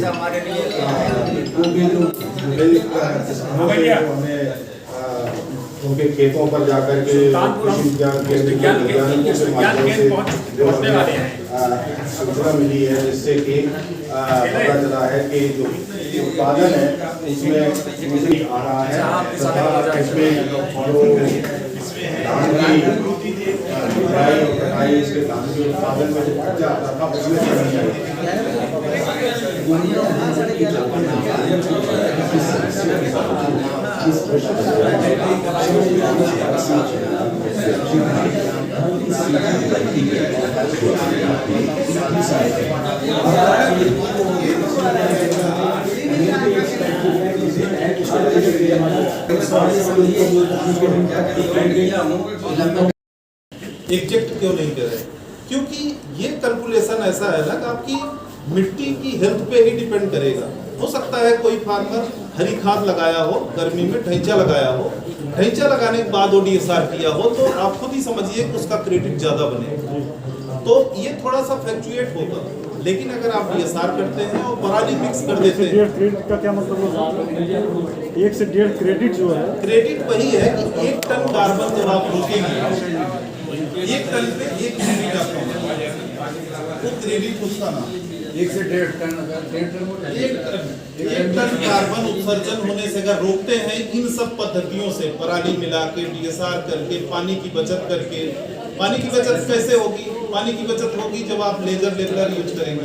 हमारे लिए उनके खेतों पर जाकर के विज्ञान सूचना मिली है, जिससे कि पता चला है कि जो उत्पादन है उसमें आ रहा है तथा इसमें धान की बुआई और कटाई, इसके धान के उत्पादन में जो खर्चा आता था उसमें कमी आई। एग्जेक्ट क्यों नहीं कर रहे? क्योंकि ये कैलकुलेशन ऐसा है ना कि आपकी मिट्टी की हेल्थ पे ही डिपेंड करेगा। हो सकता है कोई फार्मर हरी खाद लगाया हो, गर्मी में ढैंचा लगाया हो, ढैंचा लगाने के बाद ODSR किया हो, तो आप खुद ही समझिए कि उसका क्रेडिट ज्यादा बने, तो ये थोड़ा सा फ्लक्चुएट होगा। लेकिन अगर आप DSR करते हैं और पराली मिक्स कर देते हैं, क्रेडिट का क्या मतलब होगा? 1 से 1.5 क्रेडिट जो है, क्रेडिट वही है कि 1 टन कार्बन जब आप रोकेंगे 1 टन पे 1 क्रेडिट आपका वो क्रेडिट उसका नाम 1 से 1.5 टन 1 टन कार्बन उत्सर्जन होने से अगर रोकते हैं इन सब पद्धतियों से, पराली मिला के, DSR करके, पानी की बचत करके। पानी की बचत कैसे होगी? पानी की बचत होगी जब आप लेजर यूज करेंगे।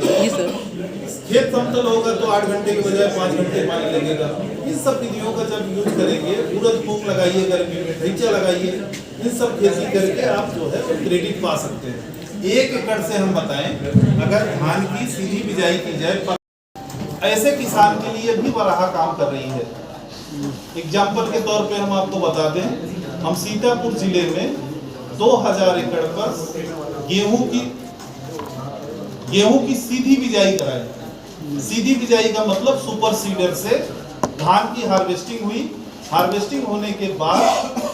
खेत समतल होगा तो 8 घंटे की बजाय 5 घंटे पानी लगेगा। इन सब विधियों का जब यूज करेंगे, उड़द मूंग लगाइए गर्मी में, ढैंचा लगाइए, इन सब खेती करके आप जो है क्रेडिट पा सकते हैं। 1 एकड़ से हम बताएं अगर धान की सीधी बिजाई की जाए, ऐसे किसान के लिए भी वराहा काम कर रही है। एग्जाम्पल के तौर पे हम आपको बता दें, हम सीतापुर जिले में 2000 एकड़ पर गेहूं की सीधी बिजाई कराई। सीधी बिजाई का मतलब सुपर सीडर से धान की हार्वेस्टिंग हुई। हार्वेस्टिंग होने के बाद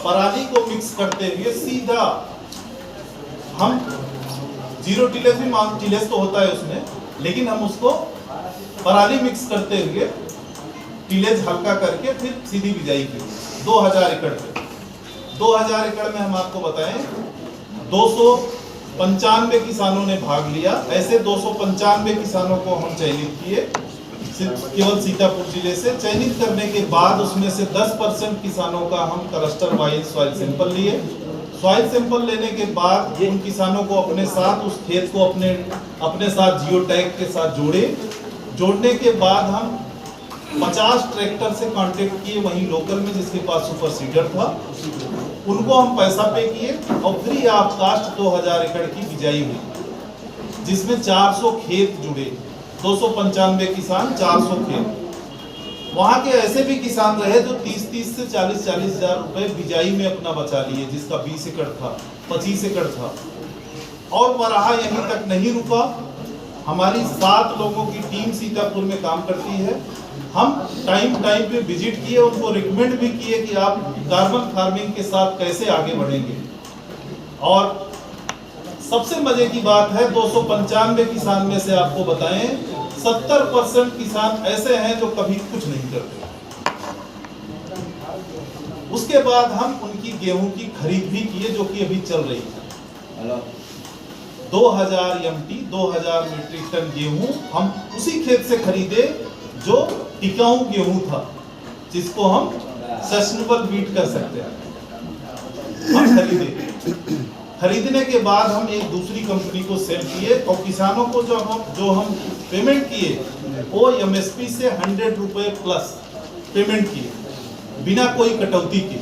पराली को मिक्स करते हुए सीधा हम जीरो टिलेज भी टिलेज तो होता है उसमें, लेकिन हम उसको पराली मिक्स करते हुए टिलेज हल्का करके फिर सीधी बिजाई की 2000 एकड़ पे। 2000 एकड़ में हम आपको बताएं 295 किसानों ने भाग लिया। ऐसे 295 किसानों को हम चयनित किए केवल सीतापुर जिले से। चयनित करने के बाद उसमें से 10% किसानों का हम क्लस्टर वाइज सॉइल सैंपल लिए। सॉइल सैंपल लेने के बाद उन किसानों को अपने साथ उस खेत को अपने साथ जियो टैग के साथ जोड़ने के बाद हम 50 ट्रैक्टर से कांटेक्ट किए वहीं लोकल में जिसके पास सुपर सीडर था। उनको हम पैसा पे किए और फ्री ऑफ कास्ट 2000 एकड़ की बिजाई हुई, जिसमें 400 खेत जुड़े। 295 किसान, 400 खेत। वहां के ऐसे भी किसान रहे जो 30 से 40 हजार रुपए बिजाई में अपना बचा लिए, जिसका 20 एकड़ था, 25 एकड़ था। और वराहा यहीं तक नहीं रुका। हमारी 7 लोगों की टीम सीतापुर में काम करती है। हम टाइम पे विजिट किए, उनको रिकमेंड भी किए कि आप कार्बन फार्मिंग के साथ कैसे आगे बढ़ेंगे। और सबसे मजे की बात है 295 किसान में से आपको बताएं 70% किसान ऐसे हैं जो कभी कुछ नहीं करते। उसके बाद हम उनकी गेहूं की खरीद भी किए जो कि अभी चल रही है। 2000 MT 2000 मीट्रिक टन गेहूं हम उसी खेत से खरीदे जो टिकाऊ गेहूं था, जिसको हम सस्टेनेबल वीट कर सकते हैं। हम खरीदने के बाद हम एक दूसरी कंपनी को सेल किए और किसानों को जो हम पेमेंट किए वो MSP से 100 रुपए प्लस पेमेंट किए बिना कोई कटौती के।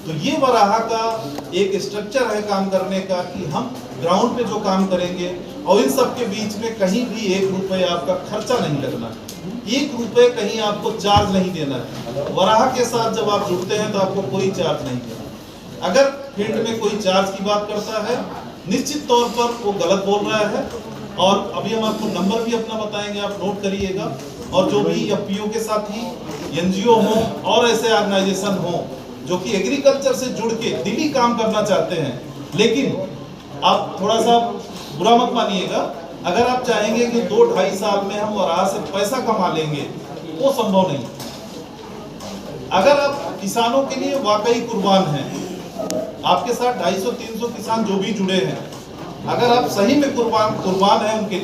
तो ये वराहा का एक स्ट्रक्चर है काम करने का कि हम ग्राउंड पे जो काम करेंगे और इन सब के बीच में कहीं भी 1 रुपए आपका खर्चा नहीं लगना है, 1 रुपए कहीं आपको चार्ज नहीं देना है। वराहा के साथ जब आप जुड़ते हैं तो आपको कोई चार्ज नहीं देना। अगर फील्ड में कोई चार्ज की बात करता है निश्चित तौर पर वो गलत बोल रहा है। और अभी हम आपको नंबर भी अपना बताएंगे, आप नोट करिएगा। और जो भी FPO के साथी NGO हो और ऐसे ऑर्गेनाइजेशन हो जो कि एग्रीकल्चर से जुड़ के दिली काम करना चाहते हैं, लेकिन आप थोड़ा सा बुरा मत मानिएगा, अगर आप चाहेंगे कि 2-2.5 साल में हम वराह से पैसा कमा लेंगे, वो संभव नहीं। अगर आप किसानों के लिए वाकई कुर्बान हैं, आपके साथ 250-300 किसान जो भी जुड़े हैं, अगर आप सही में कुर्बान हैं उनके